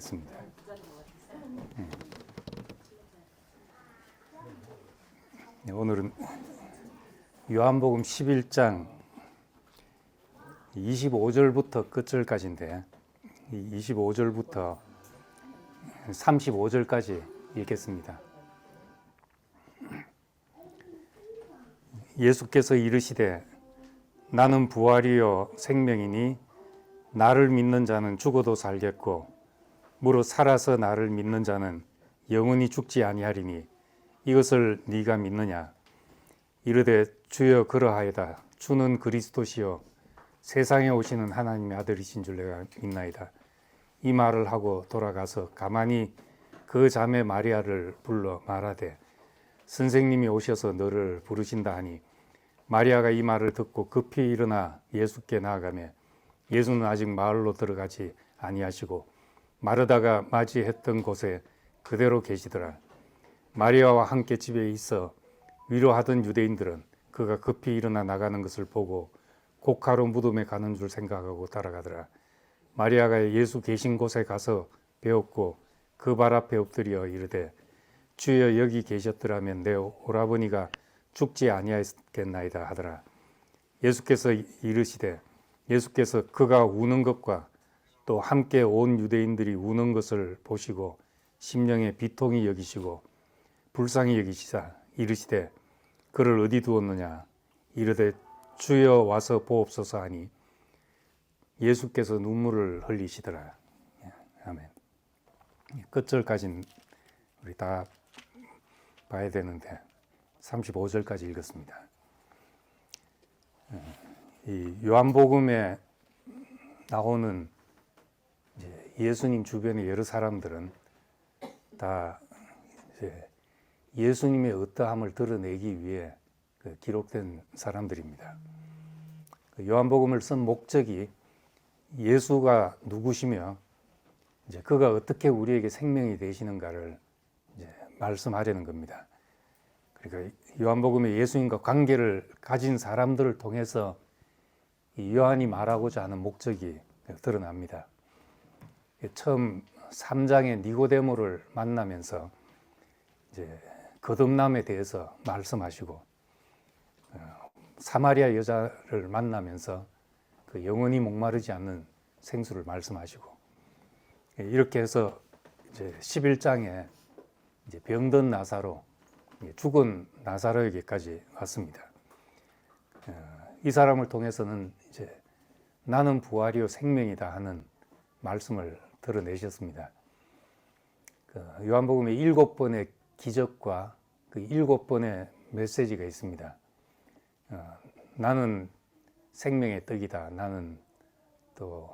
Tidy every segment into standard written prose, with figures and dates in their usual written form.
했습니다. 오늘은 요한복음 11장 25절부터 끝절까지인데 25절부터 35절까지 읽겠습니다. 예수께서 이르시되 나는 부활이요 생명이니 나를 믿는 자는 죽어도 살겠고 무릇 살아서 나를 믿는 자는 영원히 죽지 아니하리니 이것을 네가 믿느냐? 이르되 주여 그러하이다. 주는 그리스도시요 세상에 오시는 하나님의 아들이신 줄 내가 믿나이다. 이 말을 하고 돌아가서 가만히 그 자매 마리아를 불러 말하되 선생님이 오셔서 너를 부르신다 하니 마리아가 이 말을 듣고 급히 일어나 예수께 나아가며 예수는 아직 마을로 들어가지 아니하시고 마르다가 맞이했던 곳에 그대로 계시더라. 마리아와 함께 집에 있어 위로하던 유대인들은 그가 급히 일어나 나가는 것을 보고 곡하러 무덤에 가는 줄 생각하고 따라가더라. 마리아가 예수 계신 곳에 가서 배웠고 그 발 앞에 엎드려 이르되 주여 여기 계셨더라면 내 오라버니가 죽지 아니하였겠나이다 하더라. 예수께서 이르시되 예수께서 그가 우는 것과 또 함께 온 유대인들이 우는 것을 보시고 심령에 비통히 여기시고 불쌍히 여기시사 이르시되 그를 어디 두었느냐 이르되 주여 와서 보옵소서 하니 예수께서 눈물을 흘리시더라. 아멘. 끝절까지는 우리 다 봐야 되는데 35절까지 읽었습니다. 이 요한복음에 나오는 예수님 주변의 여러 사람들은 다 이제 예수님의 어떠함을 드러내기 위해 기록된 사람들입니다. 요한복음을 쓴 목적이 예수가 누구시며 이제 그가 어떻게 우리에게 생명이 되시는가를 이제 말씀하려는 겁니다. 그러니까 요한복음에 예수님과 관계를 가진 사람들을 통해서 이 요한이 말하고자 하는 목적이 드러납니다. 처음 3장에 니고데모를 만나면서 이제 거듭남에 대해서 말씀하시고 사마리아 여자를 만나면서 그 영원히 목마르지 않는 생수를 말씀하시고 이렇게 해서 이제 11장에 이제 병든 나사로 죽은 나사로에게까지 왔습니다. 이 사람을 통해서는 이제 나는 부활이요 생명이다 하는 말씀을 드러내셨습니다. 요한복음에 7번의 기적과 그 7번의 메시지가 있습니다. 나는 생명의 떡이다. 나는 또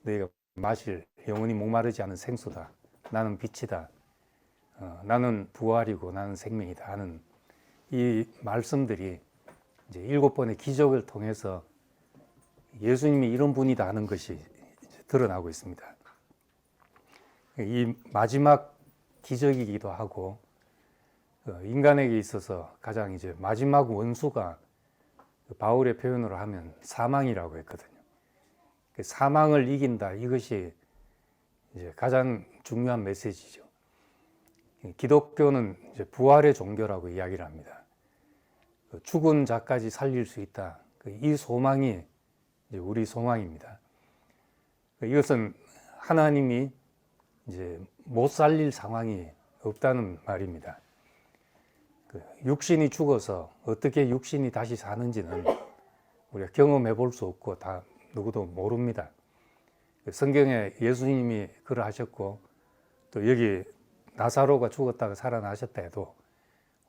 너희가 마실 영원히 목마르지 않은 생수다. 나는 빛이다. 나는 부활이고 나는 생명이다 하는 이 말씀들이 이제 7번의 기적을 통해서 예수님이 이런 분이다 하는 것이 드러나고 있습니다. 이 마지막 기적이기도 하고 인간에게 있어서 가장 이제 마지막 원수가 바울의 표현으로 하면 사망이라고 했거든요. 사망을 이긴다 이것이 이제 가장 중요한 메시지죠. 기독교는 이제 부활의 종교라고 이야기를 합니다. 죽은 자까지 살릴 수 있다. 이 소망이 이제 우리 소망입니다. 이것은 하나님이 이제 못 살릴 상황이 없다는 말입니다. 육신이 죽어서 어떻게 육신이 다시 사는지는 우리가 경험해 볼 수 없고 다 누구도 모릅니다. 성경에 예수님이 그러하셨고 또 여기 나사로가 죽었다가 살아나셨다 해도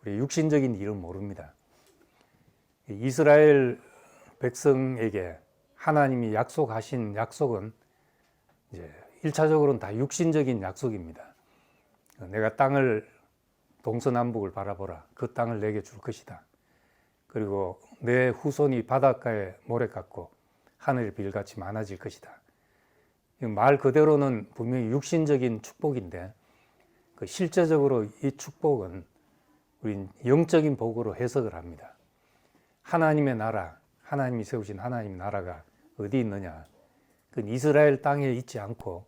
우리 육신적인 일은 모릅니다. 이스라엘 백성에게 하나님이 약속하신 약속은 이제 1차적으로는 다 육신적인 약속입니다. 내가 땅을 동서남북을 바라보라. 그 땅을 내게 줄 것이다. 그리고 내 후손이 바닷가에 모래 같고 하늘의 빌같이 많아질 것이다. 말 그대로는 분명히 육신적인 축복인데 그 실제적으로 이 축복은 우린 영적인 복으로 해석을 합니다. 하나님의 나라, 하나님이 세우신 하나님 나라가 어디 있느냐? 그건 이스라엘 땅에 있지 않고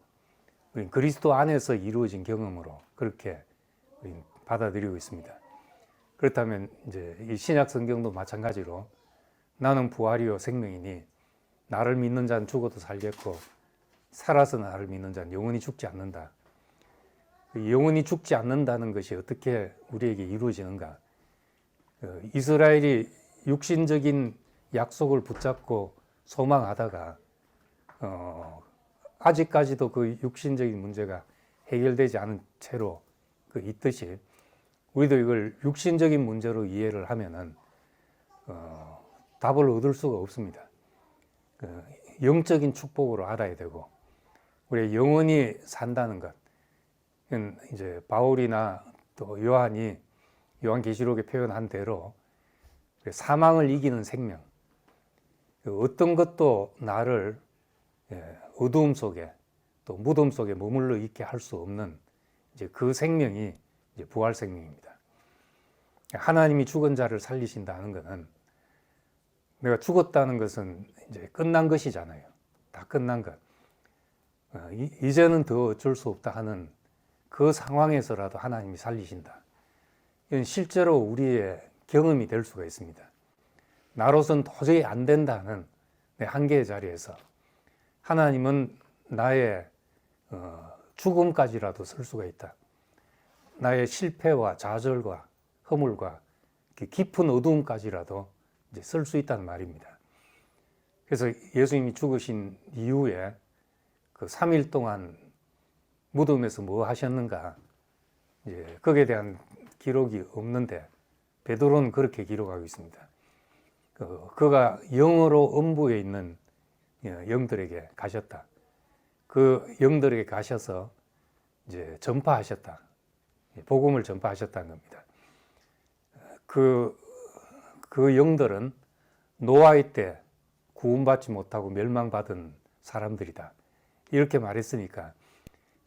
우리 그리스도 안에서 이루어진 경험으로 그렇게 우리 받아들이고 있습니다. 그렇다면 이제 이 신약 성경도 마찬가지로 나는 부활이요 생명이니 나를 믿는 자는 죽어도 살겠고 살아서 나를 믿는 자는 영원히 죽지 않는다. 영원히 죽지 않는다는 것이 어떻게 우리에게 이루어지는가? 이스라엘이 육신적인 약속을 붙잡고 소망하다가 아직까지도 그 육신적인 문제가 해결되지 않은 채로 있듯이 우리도 이걸 육신적인 문제로 이해를 하면은 답을 얻을 수가 없습니다. 영적인 축복으로 알아야 되고 우리 영원히 산다는 것, 이제 바울이나 또 요한이 요한계시록에 표현한 대로 사망을 이기는 생명, 어떤 것도 나를 어두움 속에 또 무덤 속에 머물러 있게 할 수 없는 이제 그 생명이 이제 부활 생명입니다. 하나님이 죽은 자를 살리신다는 것은 내가 죽었다는 것은 이제 끝난 것이잖아요. 다 끝난 것. 이제는 더 어쩔 수 없다 하는 그 상황에서라도 하나님이 살리신다. 이건 실제로 우리의 경험이 될 수가 있습니다. 나로선 도저히 안 된다는 내 한계의 자리에서 하나님은 나의 죽음까지라도 쓸 수가 있다. 나의 실패와 좌절과 허물과 깊은 어두움까지라도 이제 쓸 수 있다는 말입니다. 그래서 예수님이 죽으신 이후에 그 3일 동안 무덤에서 뭐 하셨는가? 이제 거기에 대한 기록이 없는데 베드로는 그렇게 기록하고 있습니다. 그가 영으로 음부에 있는 영들에게 가셨다. 그 영들에게 가셔서 이제 전파하셨다. 복음을 전파하셨다는 겁니다. 그 영들은 노아의 때 구원받지 못하고 멸망받은 사람들이다. 이렇게 말했으니까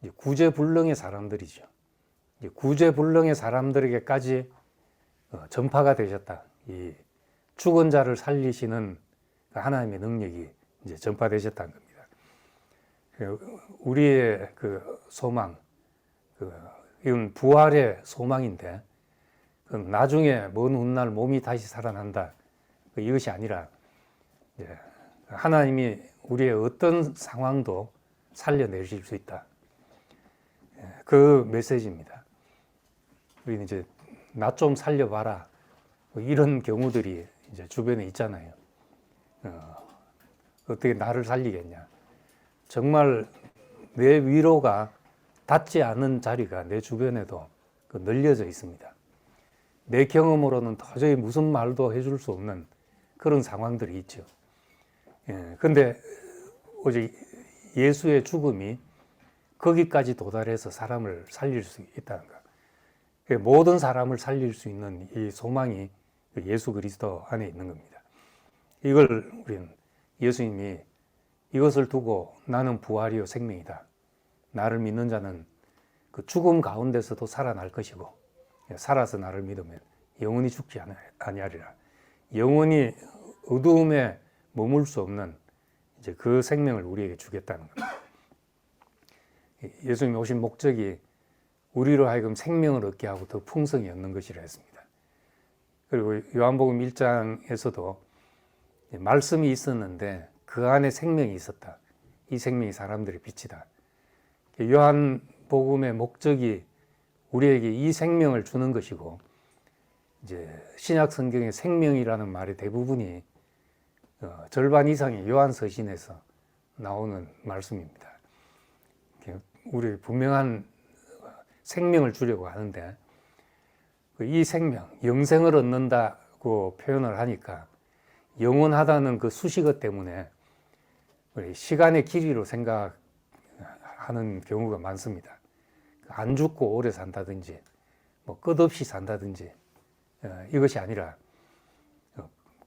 이제 구제불능의 사람들이죠. 이제 구제불능의 사람들에게까지 전파가 되셨다. 이 죽은 자를 살리시는 하나님의 능력이 이제 전파되셨다는 겁니다. 우리의 그 소망, 이건 부활의 소망인데 나중에 먼 훗날 몸이 다시 살아난다. 이것이 아니라 하나님이 우리의 어떤 상황도 살려내실 수 있다. 그 메시지입니다. 우리는 이제 나 좀 살려봐라. 이런 경우들이 이제 주변에 있잖아요. 어떻게 나를 살리겠냐. 정말 내 위로가 닿지 않은 자리가 내 주변에도 널려져 있습니다. 내 경험으로는 도저히 무슨 말도 해줄 수 없는 그런 상황들이 있죠. 그런데 오직 예수의 죽음이 거기까지 도달해서 사람을 살릴 수 있다는 것. 모든 사람을 살릴 수 있는 이 소망이 예수 그리스도 안에 있는 겁니다. 이걸 우리는 예수님이 이것을 두고 나는 부활이요 생명이다. 나를 믿는 자는 그 죽음 가운데서도 살아날 것이고 살아서 나를 믿으면 영원히 죽지 아니하리라. 영원히 어두움에 머물 수 없는 이제 그 생명을 우리에게 주겠다는 겁니다. 예수님이 오신 목적이 우리로 하여금 생명을 얻게 하고 더 풍성히 얻는 것이라 했습니다. 그리고 요한복음 1장에서도 말씀이 있었는데 그 안에 생명이 있었다. 이 생명이 사람들의 빛이다. 요한복음의 목적이 우리에게 이 생명을 주는 것이고 이제 신약 성경의 생명이라는 말의 대부분이 절반 이상이 요한서신에서 나오는 말씀입니다. 우리 분명한 생명을 주려고 하는데 이 생명, 영생을 얻는다고 표현을 하니까 영원하다는 그 수식어 때문에 우리 시간의 길이로 생각하는 경우가 많습니다. 안 죽고 오래 산다든지 뭐 끝없이 산다든지 이것이 아니라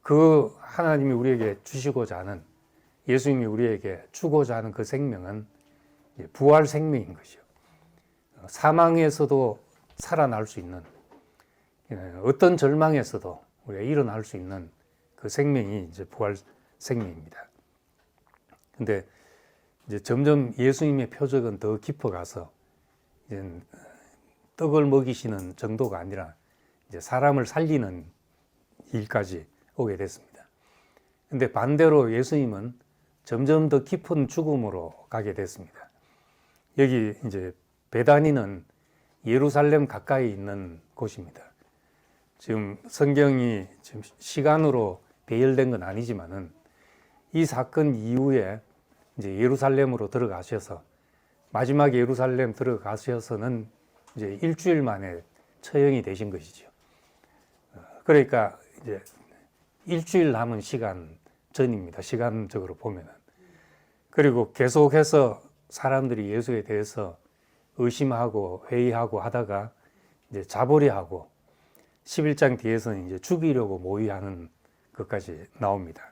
그 하나님이 우리에게 주시고자 하는 예수님이 우리에게 주고자 하는 그 생명은 부활 생명인 것이요. 사망에서도 살아날 수 있는 어떤 절망에서도 우리가 일어날 수 있는 그 생명이 이제 부활 생명입니다. 근데 이제 점점 예수님의 표적은 더 깊어가서 이제 떡을 먹이시는 정도가 아니라 이제 사람을 살리는 일까지 오게 됐습니다. 근데 반대로 예수님은 점점 더 깊은 죽음으로 가게 됐습니다. 여기 이제 베다니는 예루살렘 가까이 있는 곳입니다. 지금 성경이 지금 시간으로 배열된 건 아니지만은 이 사건 이후에 이제 예루살렘으로 들어가셔서 마지막 예루살렘 들어가셔서는 이제 일주일 만에 처형이 되신 것이죠. 그러니까 이제 일주일 남은 시간 전입니다. 시간적으로 보면은. 그리고 계속해서 사람들이 예수에 대해서 의심하고 회의하고 하다가 이제 잡으려 하고 11장 뒤에서는 이제 죽이려고 모의하는 것까지 나옵니다.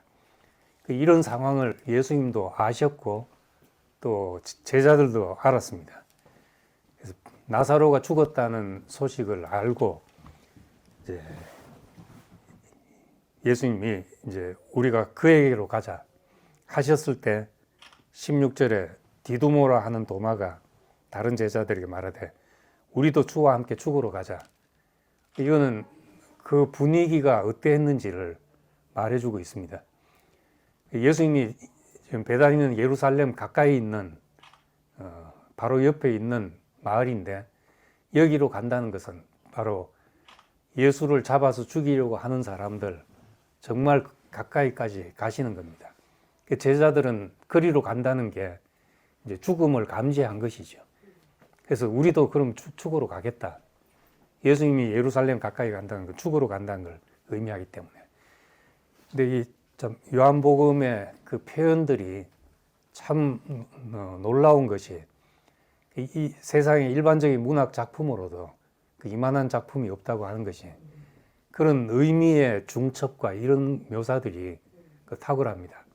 이런 상황을 예수님도 아셨고 또 제자들도 알았습니다. 그래서 나사로가 죽었다는 소식을 알고 이제 예수님이 이제 우리가 그에게로 가자 하셨을 때 16절에 디두모라 하는 도마가 다른 제자들에게 말하되 우리도 주와 함께 죽으러 가자. 이거는 그 분위기가 어땠는지를 말해주고 있습니다. 예수님이 지금 베다니는 예루살렘 가까이 있는 바로 옆에 있는 마을인데 여기로 간다는 것은 바로 예수를 잡아서 죽이려고 하는 사람들 정말 가까이까지 가시는 겁니다. 제자들은 거리로 간다는 게 이제 죽음을 감지한 것이죠. 그래서 우리도 그럼 죽으러 가겠다. 예수님이 예루살렘 가까이 간다는 건 죽으러 간다는 걸 의미하기 때문에. 근데 이 참 요한복음의 그 표현들이 참 놀라운 것이 이 세상의 일반적인 문학 작품으로도 그 이만한 작품이 없다고 하는 것이 그런 의미의 중첩과 이런 묘사들이 탁월합니다.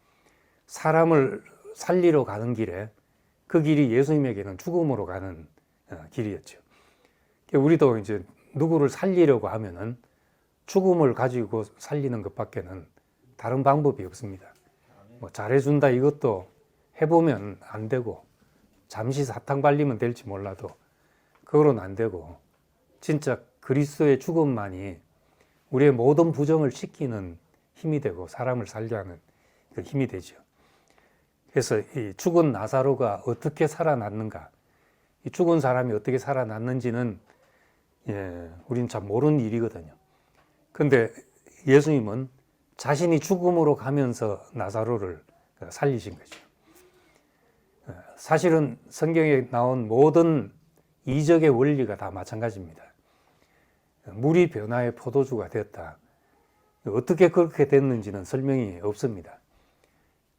사람을 살리러 가는 길에 그 길이 예수님에게는 죽음으로 가는 길이었죠. 우리도 이제 누구를 살리려고 하면은 죽음을 가지고 살리는 것밖에는 다른 방법이 없습니다. 뭐 잘해준다 이것도 해보면 안 되고 잠시 사탕 발리면 될지 몰라도 그거로는 안 되고 진짜 그리스도의 죽음만이 우리의 모든 부정을 씻기는 힘이 되고 사람을 살게 하는 그 힘이 되죠. 그래서 이 죽은 나사로가 어떻게 살아났는가, 이 죽은 사람이 어떻게 살아났는지는 우리는 참 모르는 일이거든요. 그런데 예수님은 자신이 죽음으로 가면서 나사로를 살리신 거죠. 사실은 성경에 나온 모든 이적의 원리가 다 마찬가지입니다. 물이 변화의 포도주가 됐다. 어떻게 그렇게 됐는지는 설명이 없습니다.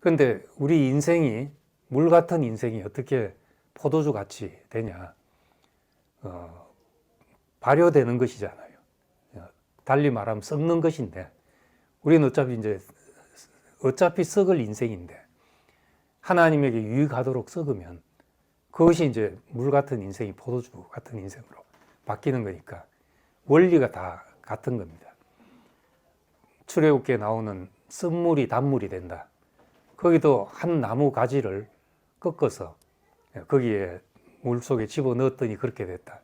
그런데 우리 인생이 물 같은 인생이 어떻게 포도주 같이 되냐? 발효되는 것이잖아요. 달리 말하면 썩는 것인데 우리는 어차피 썩을 인생인데 하나님에게 유익하도록 썩으면 그것이 이제 물 같은 인생이 포도주 같은 인생으로 바뀌는 거니까 원리가 다 같은 겁니다. 출애굽기에 나오는 쓴물이 단물이 된다. 거기도 한 나무 가지를 꺾어서 거기에 물 속에 집어넣었더니 그렇게 됐다.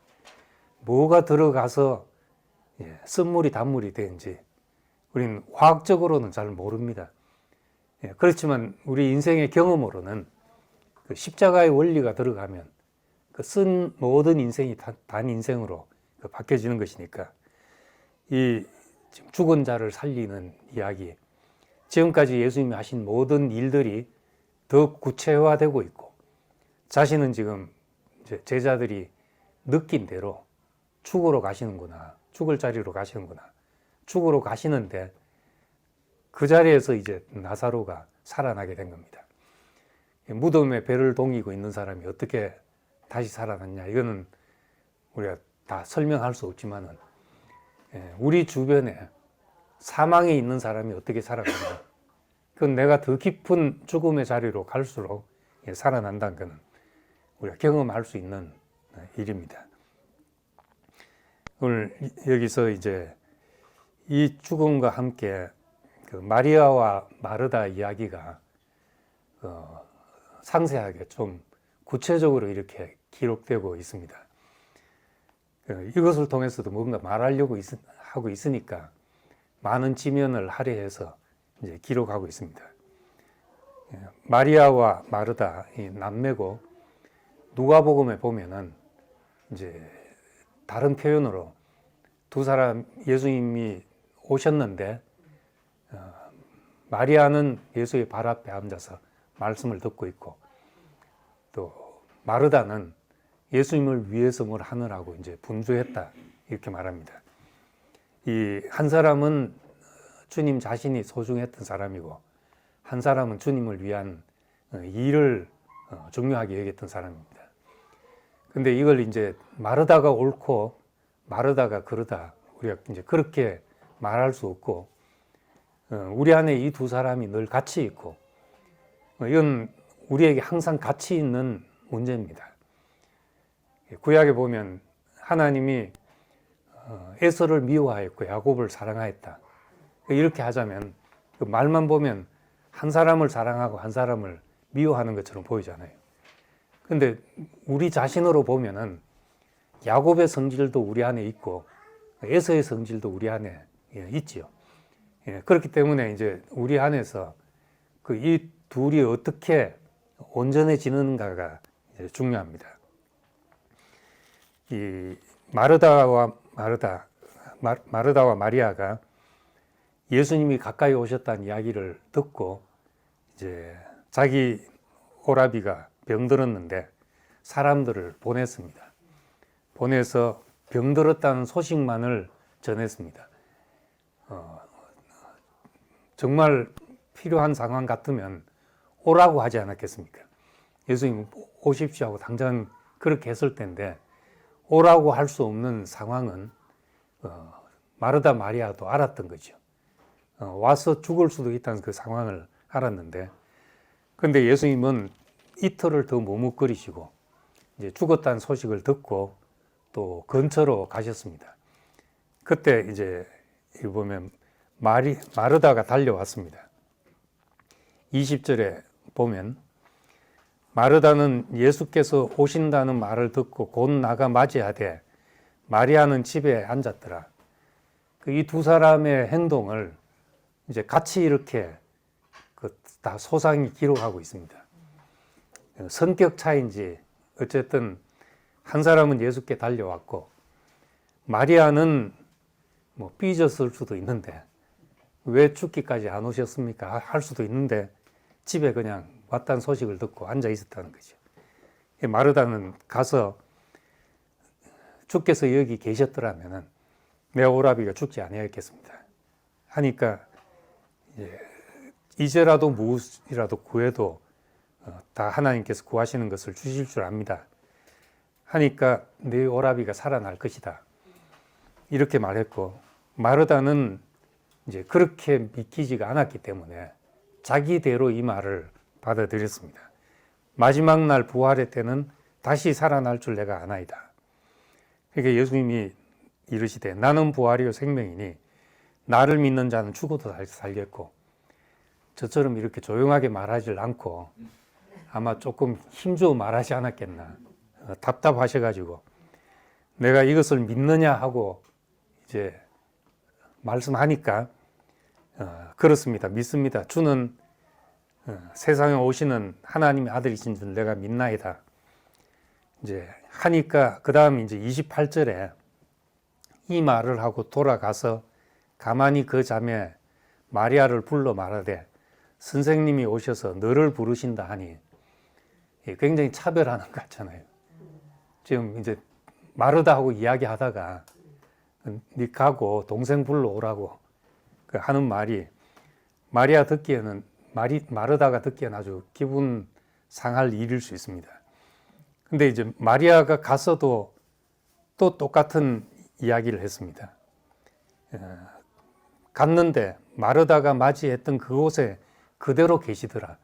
뭐가 들어가서 쓴물이 단물이 되는지 우리는 화학적으로는 잘 모릅니다. 그렇지만 우리 인생의 경험으로는 그 십자가의 원리가 들어가면 그 쓴 모든 인생이 단 인생으로 바뀌어지는 것이니까 이 죽은 자를 살리는 이야기, 지금까지 예수님이 하신 모든 일들이 더 구체화되고 있고 자신은 지금 제자들이 느낀 대로 죽으러 가시는구나, 죽을 자리로 가시는구나, 죽으러 가시는데 그 자리에서 이제 나사로가 살아나게 된 겁니다. 무덤에 배를 동이고 있는 사람이 어떻게 다시 살아났냐, 이거는 우리가 다 설명할 수 없지만은 우리 주변에 사망에 있는 사람이 어떻게 살아가냐, 그건 내가 더 깊은 죽음의 자리로 갈수록 살아난다는 것은 우리가 경험할 수 있는 일입니다. 오늘 여기서 이제 이 죽음과 함께 그 마리아와 마르다 이야기가 상세하게 좀 구체적으로 이렇게 기록되고 있습니다. 이것을 통해서도 뭔가 말하려고 하고 있으니까 많은 지면을 할애해서 이제 기록하고 있습니다. 마리아와 마르다 이 남매고, 누가복음에 보면은 이제 다른 표현으로 두 사람, 예수님이 오셨는데 마리아는 예수의 발 앞에 앉아서 말씀을 듣고 있고, 또 마르다는 예수님을 위해서 뭘 하느라고 이제 분주했다, 이렇게 말합니다. 이 한 사람은 주님 자신이 소중했던 사람이고, 한 사람은 주님을 위한 일을 중요하게 여겼던 사람입니다. 근데 이걸 이제 마르다가 옳고 마르다가 그르다, 우리가 이제 그렇게 말할 수 없고, 우리 안에 이 두 사람이 늘 같이 있고, 이건 우리에게 항상 같이 있는 문제입니다. 구약에 보면 하나님이 에서를 미워하였고 야곱을 사랑하였다, 이렇게 하자면 그 말만 보면 한 사람을 사랑하고 한 사람을 미워하는 것처럼 보이잖아요. 근데 우리 자신으로 보면은 야곱의 성질도 우리 안에 있고 에서의 성질도 우리 안에 있지요. 그렇기 때문에 이제 우리 안에서 그 이 둘이 어떻게 온전해지는가가 중요합니다. 이 마르다와 마리아가 예수님이 가까이 오셨다는 이야기를 듣고 이제 자기 오라비가 병들었는데 사람들을 보냈습니다. 보내서 병들었다는 소식만을 전했습니다. 정말 필요한 상황 같으면 오라고 하지 않았겠습니까? 예수님 오십시오 하고 당장 그렇게 했을 텐데, 오라고 할 수 없는 상황은 마르다 마리아도 알았던 거죠. 와서 죽을 수도 있다는 그 상황을 알았는데, 근데 예수님은 이틀을 더 머뭇거리시고 이제 죽었다는 소식을 듣고 또 근처로 가셨습니다. 그때 이제 보면 마르다가 달려왔습니다. 20절에 보면 마르다는 예수께서 오신다는 말을 듣고 곧 나가 맞이하되 마리아는 집에 앉았더라. 이 두 사람의 행동을 이제 같이 이렇게 다 소상히 기록하고 있습니다. 성격 차이인지 어쨌든 한 사람은 예수께 달려왔고, 마리아는 뭐 삐졌을 수도 있는데 왜 죽기까지 안 오셨습니까? 할 수도 있는데 집에 그냥 왔다는 소식을 듣고 앉아 있었다는 거죠. 마르다는 가서 주께서 여기 계셨더라면 내 오라비가 죽지 아니하였겠습니다 하니까, 이제라도 무엇이라도 구해도 다 하나님께서 구하시는 것을 주실 줄 압니다 하니까 내 오라비가 살아날 것이다, 이렇게 말했고, 마르다는 이제 그렇게 믿기지가 않았기 때문에 자기대로 이 말을 받아들였습니다. 마지막 날 부활의 때는 다시 살아날 줄 내가 아나이다. 그러니까 예수님이 이르시되 나는 부활이요 생명이니 나를 믿는 자는 죽어도 살겠고, 저처럼 이렇게 조용하게 말하지 않고 아마 조금 힘주어 말하지 않았겠나, 답답하셔가지고 내가 이것을 믿느냐 하고 이제 말씀하니까 그렇습니다, 믿습니다, 주는 세상에 오시는 하나님의 아들이신 줄 내가 믿나이다 이제 하니까, 그 다음 이제 28절에 이 말을 하고 돌아가서 가만히 그 자매 마리아를 불러 말하되 선생님이 오셔서 너를 부르신다 하니, 굉장히 차별하는 것 같잖아요. 지금 이제 마르다하고 이야기하다가 니 가고 동생 불러오라고 하는 말이 마리아 듣기에는 마르다가 듣기에는 아주 기분 상할 일일 수 있습니다. 근데 이제 마리아가 가서도 또 똑같은 이야기를 했습니다. 갔는데 마르다가 맞이했던 그곳에 그대로 계시더라.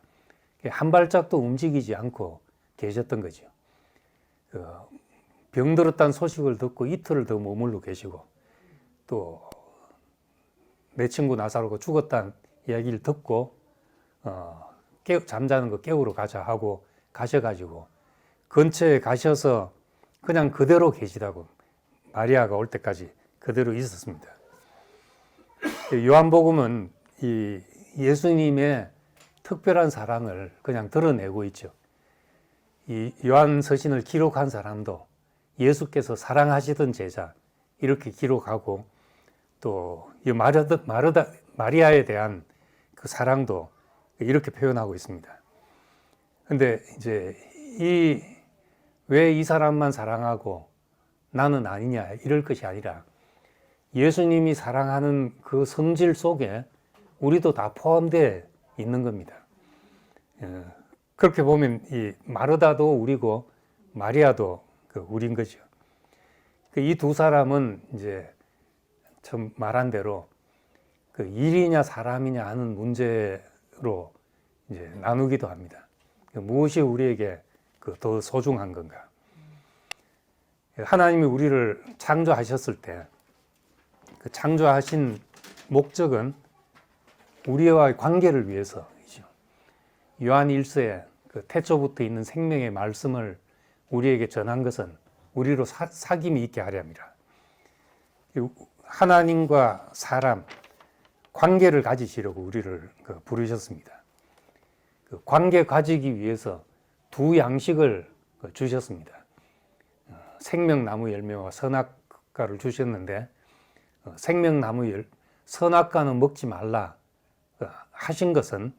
한 발짝도 움직이지 않고 계셨던 거죠. 병들었다는 소식을 듣고 이틀을 더 머물러 계시고, 또 내 친구 나사로가 죽었다는 이야기를 듣고 잠자는 거 깨우러 가자 하고 가셔가지고 근처에 가셔서 그냥 그대로 계시다고, 마리아가 올 때까지 그대로 있었습니다. 요한복음은 이 예수님의 특별한 사랑을 그냥 드러내고 있죠. 이 요한 서신을 기록한 사람도 예수께서 사랑하시던 제자 이렇게 기록하고, 또 이 마리아에 대한 그 사랑도 이렇게 표현하고 있습니다. 근데 이제 왜 이 사람만 사랑하고 나는 아니냐 이럴 것이 아니라, 예수님이 사랑하는 그 성질 속에 우리도 다 포함되어 있는 겁니다. 그렇게 보면 이 마르다도 우리고 마리아도 우린 거죠. 이 두 사람은 이제 처음 말한 대로 그 일이냐 사람이냐 하는 문제로 이제 나누기도 합니다. 무엇이 우리에게 더 소중한 건가? 하나님이 우리를 창조하셨을 때 그 창조하신 목적은 우리와의 관계를 위해서이죠. 요한 1서에 그 태초부터 있는 생명의 말씀을 우리에게 전한 것은 우리로 사귐이 있게 하려 함이라. 하나님과 사람 관계를 가지시려고 우리를 부르셨습니다. 그 관계 가지기 위해서 두 양식을 주셨습니다. 생명나무 열매와 선악과를 주셨는데, 생명나무 선악과는 먹지 말라 하신 것은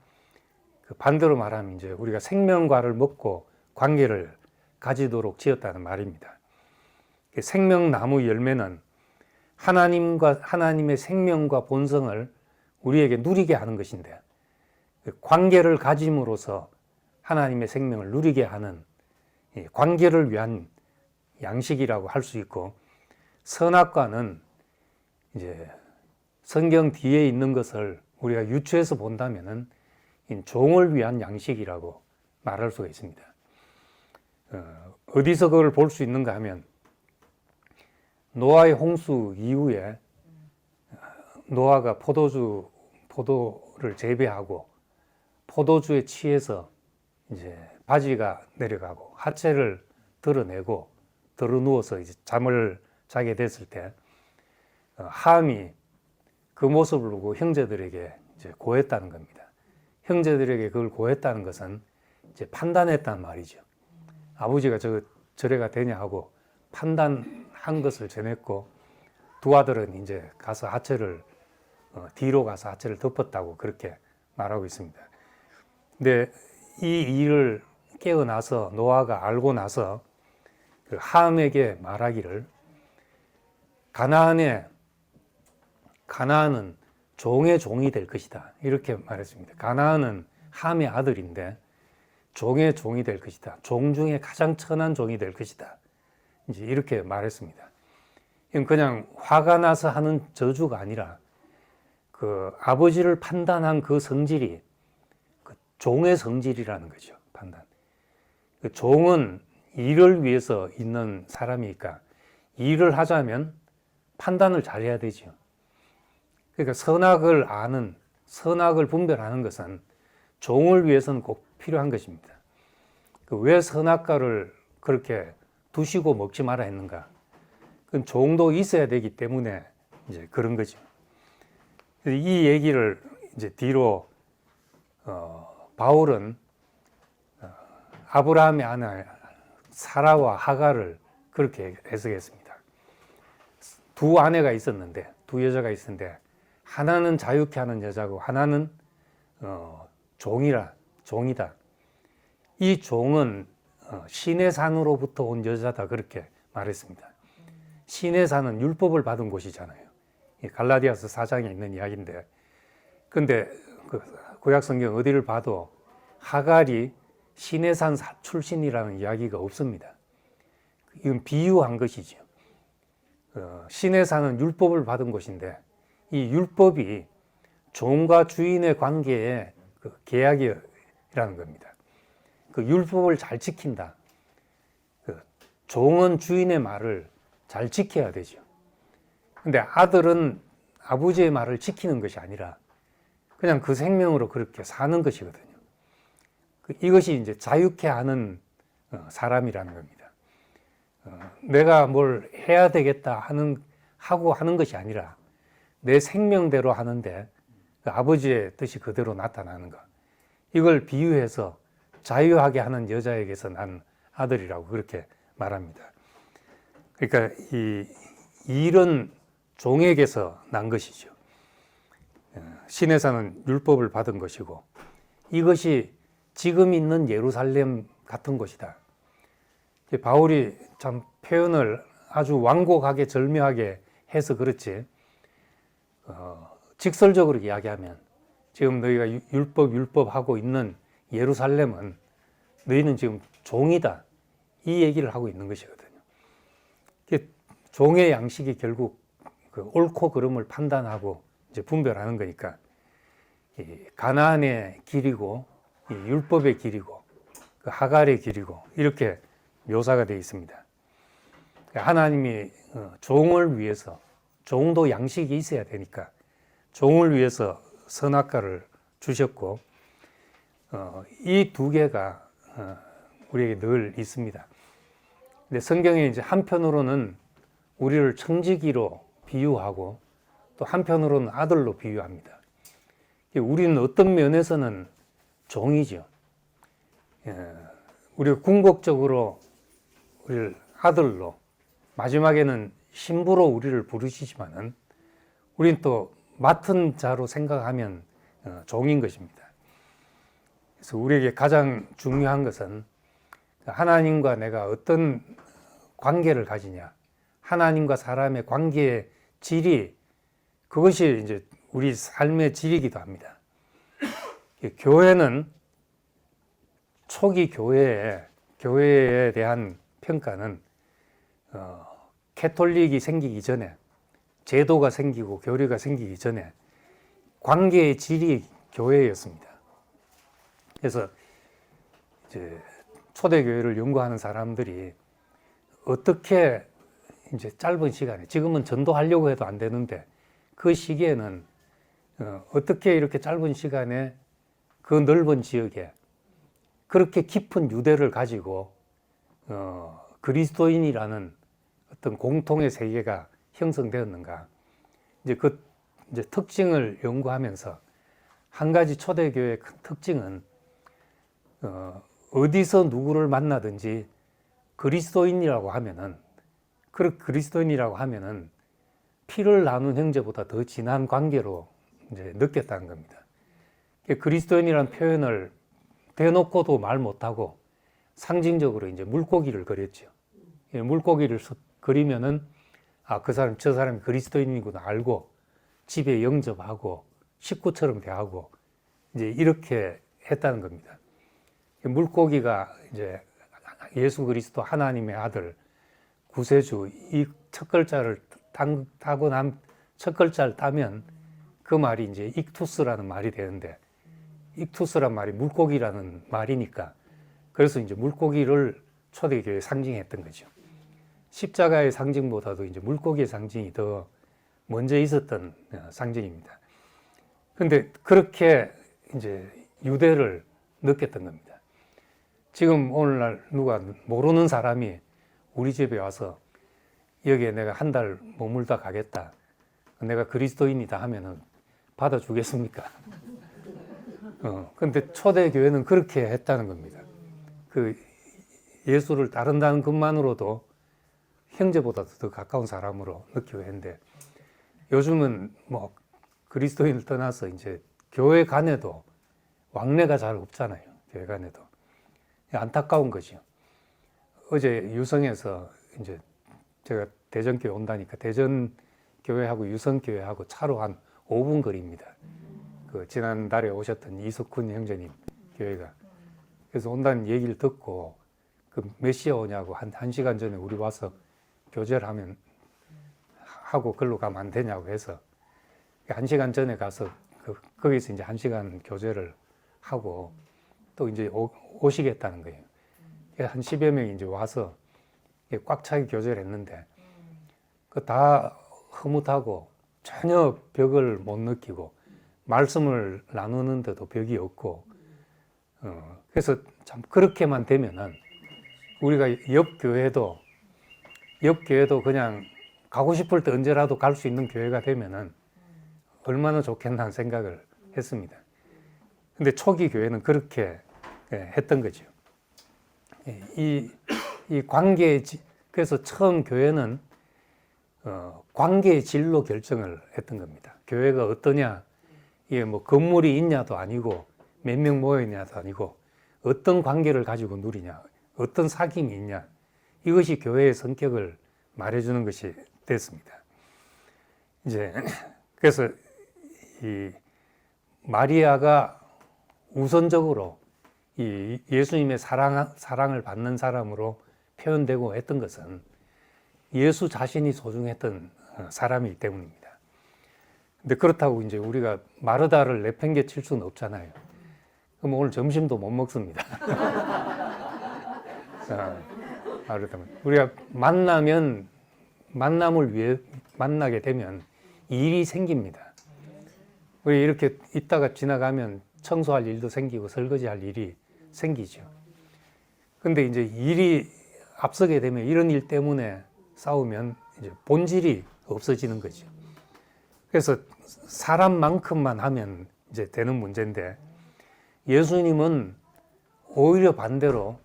반대로 말하면 이제 우리가 생명과를 먹고 관계를 가지도록 지었다는 말입니다. 생명나무 열매는 하나님의 생명과 본성을 우리에게 누리게 하는 것인데, 관계를 가짐으로써 하나님의 생명을 누리게 하는 관계를 위한 양식이라고 할 수 있고, 선악과는 이제 성경 뒤에 있는 것을 우리가 유추해서 본다면은 종을 위한 양식이라고 말할 수가 있습니다. 어디서 그걸 볼 수 있는가 하면, 노아의 홍수 이후에 노아가 포도를 재배하고 포도주에 취해서 이제 바지가 내려가고 하체를 드러내고 드러누워서 이제 잠을 자게 됐을 때, 함이 그 모습을 보고 형제들에게 이제 고했다는 겁니다. 형제들에게 그걸 고했다는 것은 이제 판단했단 말이죠. 아버지가 저래가 되냐 하고 판단한 것을 전했고, 두 아들은 이제 가서 하체를 뒤로 가서 하체를 덮었다고 그렇게 말하고 있습니다. 근데 이 일을 깨어나서 노아가 알고 나서 그 함에게 말하기를, 가나안은 종의 종이 될 것이다 이렇게 말했습니다. 가나안은 함의 아들인데 종의 종이 될 것이다. 종 중에 가장 천한 종이 될 것이다. 이제 이렇게 말했습니다. 이건 그냥 화가 나서 하는 저주가 아니라 그 아버지를 판단한 그 성질이 그 종의 성질이라는 거죠. 판단. 그 종은 일을 위해서 있는 사람이니까 일을 하자면 판단을 잘해야 되죠. 그러니까 선악을 분별하는 것은 종을 위해서는 꼭 필요한 것입니다. 왜 선악과를 그렇게 두시고 먹지 마라 했는가? 그건 종도 있어야 되기 때문에 이제 그런 거죠. 이 얘기를 이제 뒤로 바울은 아브라함의 아내 사라와 하갈을 그렇게 해석했습니다. 두 아내가 있었는데, 두 여자가 있었는데, 하나는 자유케 하는 여자고 하나는 종이다. 이 종은 신의 산으로부터 온 여자다 그렇게 말했습니다. 신의 산은 율법을 받은 곳이잖아요. 갈라디아서 4장에 있는 이야기인데, 근데 그 구약 성경 어디를 봐도 하갈이 신의 산 출신이라는 이야기가 없습니다. 이건 비유한 것이죠. 신의 산은 율법을 받은 곳인데, 이 율법이 종과 주인의 관계의 그 계약이라는 겁니다. 그 율법을 잘 지킨다. 종은 주인의 말을 잘 지켜야 되죠. 근데 아들은 아버지의 말을 지키는 것이 아니라 그냥 그 생명으로 그렇게 사는 것이거든요. 이것이 이제 자유케 하는 사람이라는 겁니다. 내가 뭘 해야 되겠다 하고 하는 것이 아니라 내 생명대로 하는데 그 아버지의 뜻이 그대로 나타나는 것. 이걸 비유해서 자유하게 하는 여자에게서 난 아들이라고 그렇게 말합니다. 그러니까 이런 종에게서 난 것이죠. 신에서는 율법을 받은 것이고 이것이 지금 있는 예루살렘 같은 곳이다. 바울이 참 표현을 아주 완곡하게 절묘하게 해서 그렇지 직설적으로 이야기하면 지금 너희가 율법하고 있는 예루살렘은 너희는 지금 종이다. 이 얘기를 하고 있는 것이거든요. 종의 양식이 결국 그 옳고 그름을 판단하고 이제 분별하는 거니까 가나안의 길이고 율법의 길이고 그 하갈의 길이고 이렇게 묘사가 되어 있습니다. 하나님이 종을 위해서 종도 양식이 있어야 되니까 종을 위해서 선악과를 주셨고 이 두 개가 우리에게 늘 있습니다. 근데 성경에 이제 한편으로는 우리를 청지기로 비유하고 또 한편으로는 아들로 비유합니다. 우리는 어떤 면에서는 종이죠. 우리가 궁극적으로 우리를 아들로 마지막에는 신부로 우리를 부르시지만은 우리는 또 맡은 자로 생각하면 종인 것입니다. 그래서 우리에게 가장 중요한 것은 하나님과 내가 어떤 관계를 가지냐, 하나님과 사람의 관계의 질이 그것이 이제 우리 삶의 질이기도 합니다. 교회는 초기 교회에 대한 평가는 캐톨릭이 생기기 전에 제도가 생기고 교리가 생기기 전에 관계의 질이 교회였습니다. 그래서 이제 초대교회를 연구하는 사람들이 어떻게 이제 짧은 시간에 지금은 전도하려고 해도 안 되는데 그 시기에는 어떻게 이렇게 짧은 시간에 그 넓은 지역에 그렇게 깊은 유대를 가지고 그리스도인이라는 어떤 공통의 세계가 형성되었는가? 이제 특징을 연구하면서 한 가지 초대교회의 큰 특징은 어디서 누구를 만나든지 그리스도인이라고 하면은 피를 나눈 형제보다 더 진한 관계로 이제 느꼈다는 겁니다. 그리스도인이라는 표현을 대놓고도 말 못하고 상징적으로 이제 물고기를 그렸죠. 물고기를 그리면은 그 사람 저 사람이 그리스도인이구나 알고 집에 영접하고 식구처럼 대하고 이제 이렇게 했다는 겁니다. 물고기가 이제 예수 그리스도 하나님의 아들 구세주 이 첫 글자를 타고 난 첫 글자를 따면 그 말이 이제 익투스라는 말이 되는데 익투스란 말이 물고기라는 말이니까 그래서 이제 물고기를 초대교회에 상징했던 거죠. 십자가의 상징보다도 이제 물고기의 상징이 더 먼저 있었던 상징입니다. 그런데 그렇게 이제 유대를 느꼈던 겁니다. 지금 오늘날 누가 모르는 사람이 우리 집에 와서 여기에 내가 한 달 머물다 가겠다. 내가 그리스도인이다 하면은 받아주겠습니까? 근데 초대교회는 그렇게 했다는 겁니다. 그 예수를 따른다는 것만으로도 형제보다도 더 가까운 사람으로 느끼고 했는데 요즘은 뭐 그리스도인을 떠나서 이제 교회 간에도 왕래가 잘 없잖아요. 교회 간에도. 안타까운 거죠. 어제 유성에서 이제 제가 대전교회 온다니까 대전교회하고 유성교회하고 차로 한 5분 거리입니다. 그 지난달에 오셨던 이석훈 형제님 교회가. 그래서 온다는 얘기를 듣고 그 몇 시에 오냐고 한 시간 전에 우리 와서 교제를 하고 글로 가면 안 되냐고 해서 1시간 전에 가서 거기서 이제 1시간 교제를 하고 또 이제 오시겠다는 거예요. 한 10여 명이 이제 와서 꽉 차게 교제를 했는데 그 다 흐뭇하고 전혀 벽을 못 느끼고 말씀을 나누는데도 벽이 없고 그래서 참 그렇게만 되면은 우리가 옆 교회도 그냥 가고 싶을 때 언제라도 갈 수 있는 교회가 되면은 얼마나 좋겠다는 생각을 했습니다. 근데 초기 교회는 그렇게 했던 거죠. 이 관계, 그래서 처음 교회는 관계의 질로 결정을 했던 겁니다. 교회가 어떠냐, 이게 뭐 건물이 있냐도 아니고 몇 명 모여 있냐도 아니고 어떤 관계를 가지고 누리냐, 어떤 사귐이 있냐, 이것이 교회의 성격을 말해주는 것이 됐습니다. 이제 그래서 이 마리아가 우선적으로 이 예수님의 사랑을 받는 사람으로 표현되고 했던 것은 예수 자신이 소중했던 사람이기 때문입니다. 근데 그렇다고 이제 우리가 마르다를 내팽개칠 수는 없잖아요. 그럼 오늘 점심도 못 먹습니다. 마르다면 우리가 만남을 위해 만나게 되면 일이 생깁니다. 우리 이렇게 있다가 지나가면 청소할 일도 생기고 설거지할 일이 생기죠. 근데 이제 일이 앞서게 되면 이런 일 때문에 싸우면 이제 본질이 없어지는 거죠. 그래서 사람만큼만 하면 이제 되는 문제인데 예수님은 오히려 반대로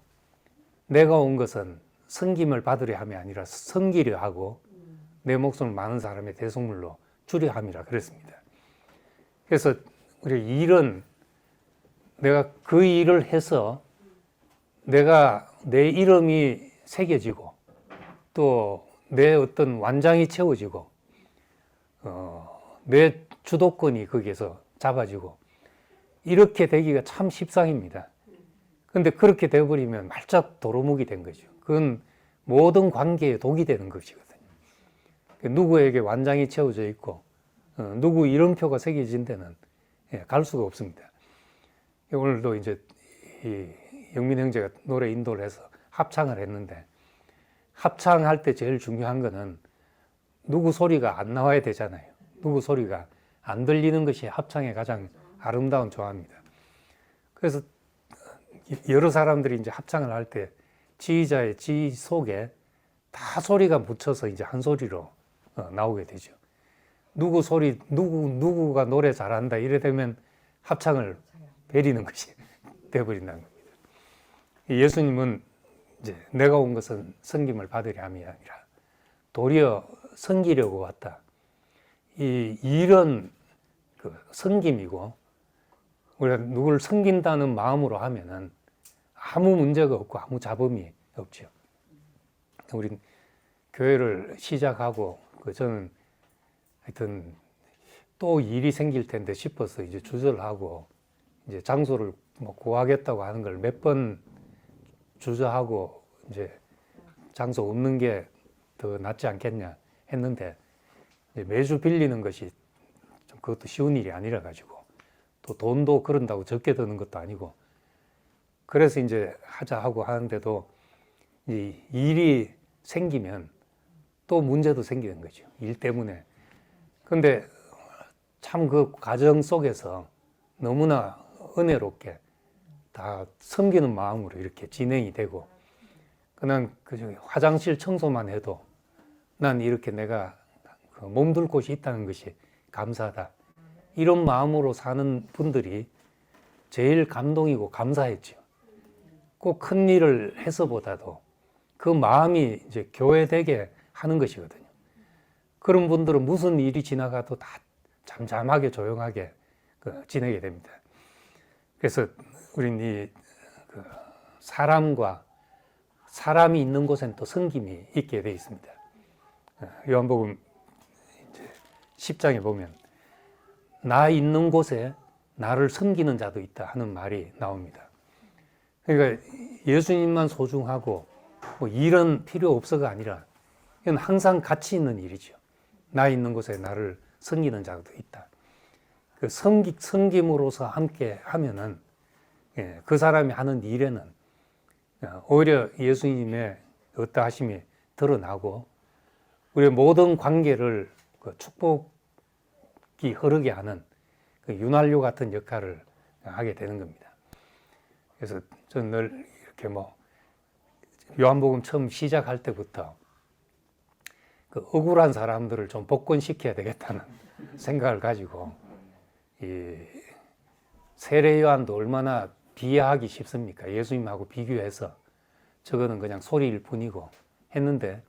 내가 온 것은 섬김을 받으려 함이 아니라 섬기려 하고 내 목숨을 많은 사람의 대속물로 주려 함이라 그랬습니다. 그래서 우리 일은 내가 그 일을 해서 내가 내 이름이 새겨지고 또 내 어떤 완장이 채워지고 내 주도권이 거기에서 잡아지고 이렇게 되기가 참 십상입니다. 그런데 그렇게 되어버리면 말짝 도루묵이 된 거죠. 그건 모든 관계에 독이 되는 것이거든요. 누구에게 완장이 채워져 있고 누구 이름표가 새겨진 데는 갈 수가 없습니다. 오늘도 이제 이 영민 형제가 노래 인도를 해서 합창을 했는데 합창할 때 제일 중요한 거는 누구 소리가 안 나와야 되잖아요. 누구 소리가 안 들리는 것이 합창의 가장 아름다운 조화입니다. 그래서 여러 사람들이 이제 합창을 할 때 지휘자의 지휘 속에 다 소리가 묻혀서 이제 한 소리로 나오게 되죠. 누구가 노래 잘한다 이래 되면 합창을 베리는 것이 되어버린다는 겁니다. 예수님은 이제 내가 온 것은 섬김을 받으려 함이 아니라 도리어 섬기려고 왔다. 이 일은 그 섬김이고 우리가 누구를 섬긴다는 마음으로 하면은 아무 문제가 없고 아무 잡음이 없죠. 우린 교회를 시작하고 저는 하여튼 또 일이 생길 텐데 싶어서 이제 주저하고 이제 장소를 뭐 구하겠다고 하는 걸 몇 번 주저하고 이제 장소 없는 게 더 낫지 않겠냐 했는데 매주 빌리는 것이 좀 그것도 쉬운 일이 아니라 가지고 또 돈도 그런다고 적게 드는 것도 아니고 그래서 이제 하자 하고 하는데도 이 일이 생기면 또 문제도 생기는 거죠. 일 때문에. 근데 참 그 과정 속에서 너무나 은혜롭게 다 섬기는 마음으로 이렇게 진행이 되고 그냥 그 화장실 청소만 해도 난 이렇게 내가 몸둘 곳이 있다는 것이 감사하다. 이런 마음으로 사는 분들이 제일 감동이고 감사했죠. 꼭 큰 일을 해서보다도 그 마음이 이제 교회되게 하는 것이거든요. 그런 분들은 무슨 일이 지나가도 다 잠잠하게 조용하게 지내게 됩니다. 그래서 우리는 사람과 사람이 있는 곳엔 또 섬김이 있게 되어 있습니다. 요한복음 10장에 보면 나 있는 곳에 나를 섬기는 자도 있다 하는 말이 나옵니다. 그러니까 예수님만 소중하고 뭐 일은 필요 없어가 아니라 이건 항상 가치 있는 일이죠. 나 있는 곳에 나를 섬기는 자도 있다. 그 섬김으로서 함께 하면은 그 사람이 하는 일에는 오히려 예수님의 어떠하심이 드러나고 우리의 모든 관계를 축복이 흐르게 하는 그 윤활유 같은 역할을 하게 되는 겁니다. 그래서 저는 늘 이렇게 요한복음 처음 시작할 때부터 그 억울한 사람들을 좀 복권시켜야 되겠다는 생각을 가지고, 이 세례 요한도 얼마나 비하하기 쉽습니까? 예수님하고 비교해서 저거는 그냥 소리일 뿐이고 했는데,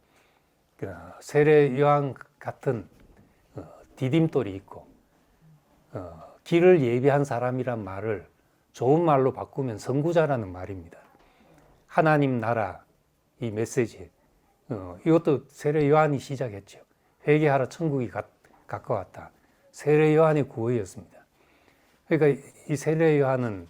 그 세례 요한 같은 디딤돌이 있고 길을 예비한 사람이란 말을 좋은 말로 바꾸면 선구자라는 말입니다. 하나님 나라 이 메시지, 이것도 세례 요한이 시작했죠. 회개하라 천국이 가까웠다. 세례 요한의 구호였습니다. 그러니까 이 세례 요한은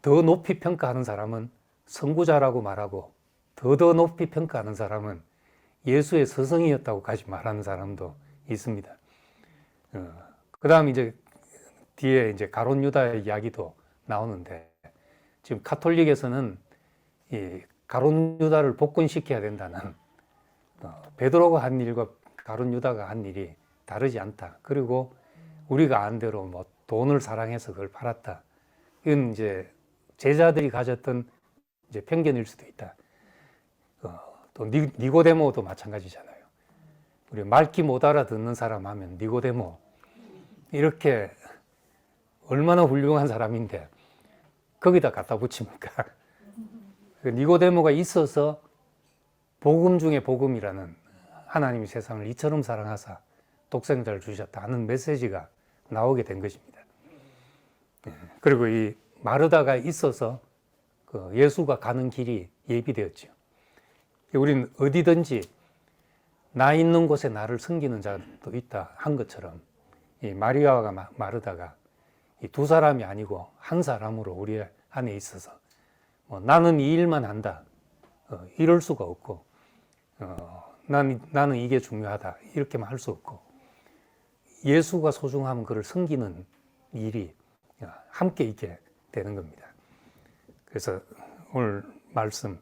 더 높이 평가하는 사람은 선구자라고 말하고, 더 높이 평가하는 사람은 예수의 스승이었다고까지 말하는 사람도 있습니다. 그 다음 이제 뒤에 이제 가룟 유다의 이야기도 나오는데, 지금 가톨릭에서는 이 가룟 유다를 복권시켜야 된다는, 베드로가 한 일과 가룟 유다가 한 일이 다르지 않다. 그리고 우리가 안 대로 돈을 사랑해서 그걸 팔았다. 이건 이제 제자들이 가졌던 이제 편견일 수도 있다. 또 니고데모도 마찬가지잖아요. 우리 말귀 못 알아듣는 사람 하면 니고데모, 이렇게 얼마나 훌륭한 사람인데 거기다 갖다 붙입니까? 니고데모가 있어서 복음 중에 복음이라는, 하나님이 세상을 이처럼 사랑하사 독생자를 주셨다 하는 메시지가 나오게 된 것입니다. 그리고 이 마르다가 있어서 그 예수가 가는 길이 예비되었죠. 우리는 어디든지 나 있는 곳에 나를 섬기는 자도 있다 한 것처럼, 이 마리아와 마르다가 이 두 사람이 아니고 한 사람으로 우리 안에 있어서 나는 이 일만 한다, 이럴 수가 없고, 나는 이게 중요하다 이렇게만 할 수 없고, 예수가 소중하면 그를 섬기는 일이 함께 있게 되는 겁니다. 그래서 오늘 말씀,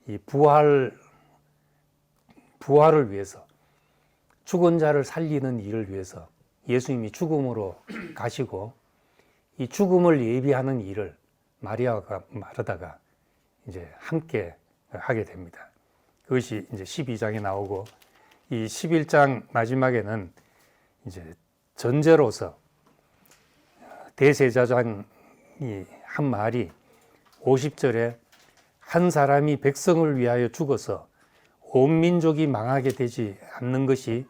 이 부활을 위해서, 죽은 자를 살리는 일을 위해서 예수님이 죽음으로 가시고, 이 죽음을 예비하는 일을 마리아가 마르다가 이제 함께 하게 됩니다. 그것이 이제 12장에 나오고, 이 11장 마지막에는 이제 전제로서 대제사장이 한 말이 50절에 한 사람이 백성을 위하여 죽어서 온 민족이 망하게 되지 않는 것이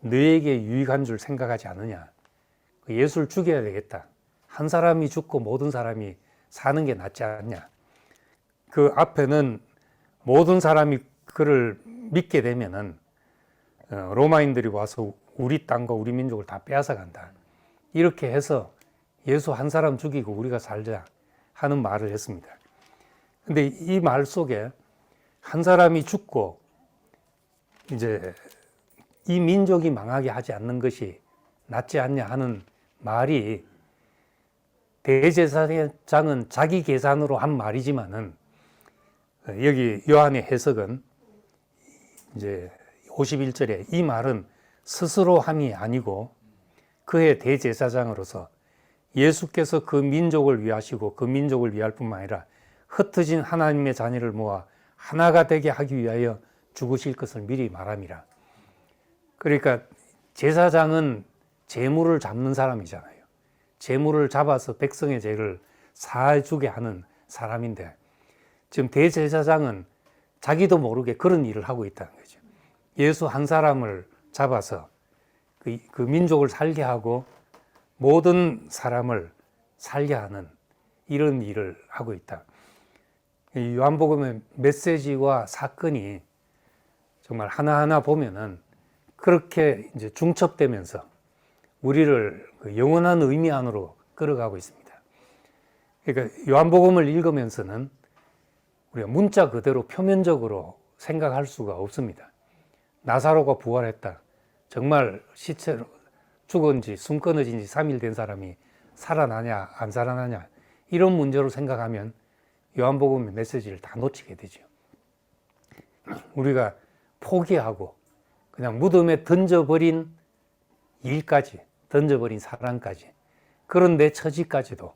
너에게 유익한 줄 생각하지 않느냐. 예수를 죽여야 되겠다. 한 사람이 죽고 모든 사람이 사는 게 낫지 않냐. 그 앞에는 모든 사람이 그를 믿게 되면은 로마인들이 와서 우리 땅과 우리 민족을 다 빼앗아 간다. 이렇게 해서 예수 한 사람 죽이고 우리가 살자 하는 말을 했습니다. 근데 이 말 속에 한 사람이 죽고 이제 이 민족이 망하게 하지 않는 것이 낫지 않냐 하는 말이, 대제사장은 자기 계산으로 한 말이지만은 여기 요한의 해석은 이제 51절에 이 말은 스스로 함이 아니고 그의 대제사장으로서 예수께서 그 민족을 위하시고 그 민족을 위할 뿐만 아니라 흩어진 하나님의 자녀를 모아 하나가 되게 하기 위하여 죽으실 것을 미리 말함이라. 그러니까 제사장은 재물을 잡는 사람이잖아요. 재물을 잡아서 백성의 죄를 사해주게 하는 사람인데, 지금 대제사장은 자기도 모르게 그런 일을 하고 있다는 거죠. 예수 한 사람을 잡아서 그 민족을 살게 하고 모든 사람을 살게 하는 이런 일을 하고 있다. 이 요한복음의 메시지와 사건이 정말 하나하나 보면은 그렇게 이제 중첩되면서 우리를 그 영원한 의미 안으로 끌어가고 있습니다. 그러니까 요한복음을 읽으면서는 우리가 문자 그대로 표면적으로 생각할 수가 없습니다. 나사로가 부활했다. 정말 시체로 죽은 지 숨 끊어진 지 3일 된 사람이 살아나냐 안 살아나냐 이런 문제로 생각하면 요한복음의 메시지를 다 놓치게 되죠. 우리가 포기하고 그냥 무덤에 던져버린 일까지, 던져버린 사랑까지, 그런 내 처지까지도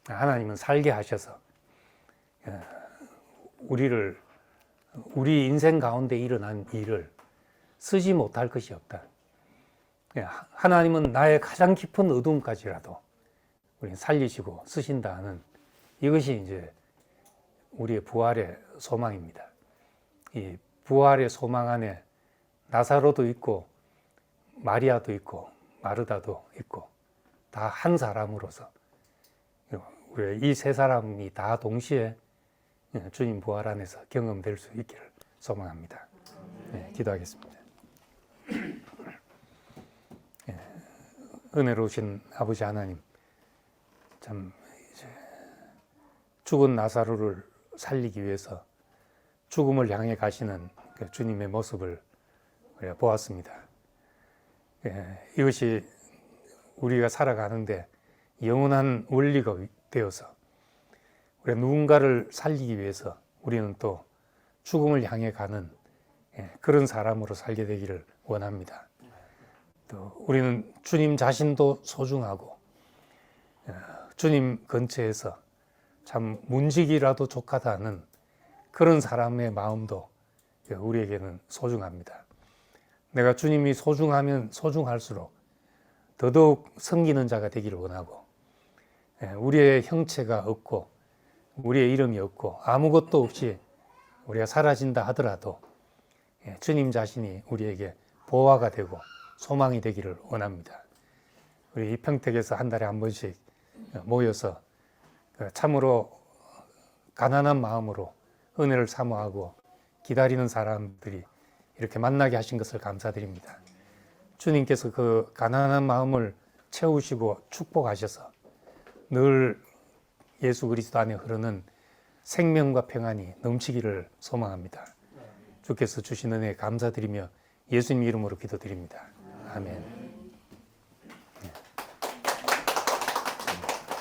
하나님은 살게 하셔서 우리 인생 가운데 일어난 일을 쓰지 못할 것이 없다. 하나님은 나의 가장 깊은 어둠까지라도 우리는 살리시고 쓰신다 하는 이것이 이제 우리의 부활의 소망입니다. 이 부활의 소망 안에 나사로도 있고 마리아도 있고 마르다도 있고 다 한 사람으로서 우리 이 세 사람이 다 동시에 주님 부활 안에서 경험될 수 있기를 소망합니다. 네, 기도하겠습니다. 은혜로우신 아버지 하나님, 참 이제 죽은 나사로를 살리기 위해서 죽음을 향해 가시는 그 주님의 모습을 우리가 보았습니다. 이것이 우리가 살아가는데 영원한 원리가 되어서 우리가 누군가를 살리기 위해서 우리는 또 죽음을 향해 가는 그런 사람으로 살게 되기를 원합니다. 또 우리는 주님 자신도 소중하고 주님 근처에서 참 문지기라도 족하다는 그런 사람의 마음도 우리에게는 소중합니다. 내가 주님이 소중하면 소중할수록 더더욱 섬기는 자가 되기를 원하고 우리의 형체가 없고 우리의 이름이 없고 아무것도 없이 우리가 사라진다 하더라도 주님 자신이 우리에게 보화가 되고 소망이 되기를 원합니다. 우리 이 평택에서 한 달에 한 번씩 모여서 참으로 가난한 마음으로 은혜를 사모하고 기다리는 사람들이 이렇게 만나게 하신 것을 감사드립니다. 주님께서 그 가난한 마음을 채우시고 축복하셔서 늘 예수 그리스도 안에 흐르는 생명과 평안이 넘치기를 소망합니다. 주께서 주신 은혜에 감사드리며 예수님 이름으로 기도드립니다. 아멘.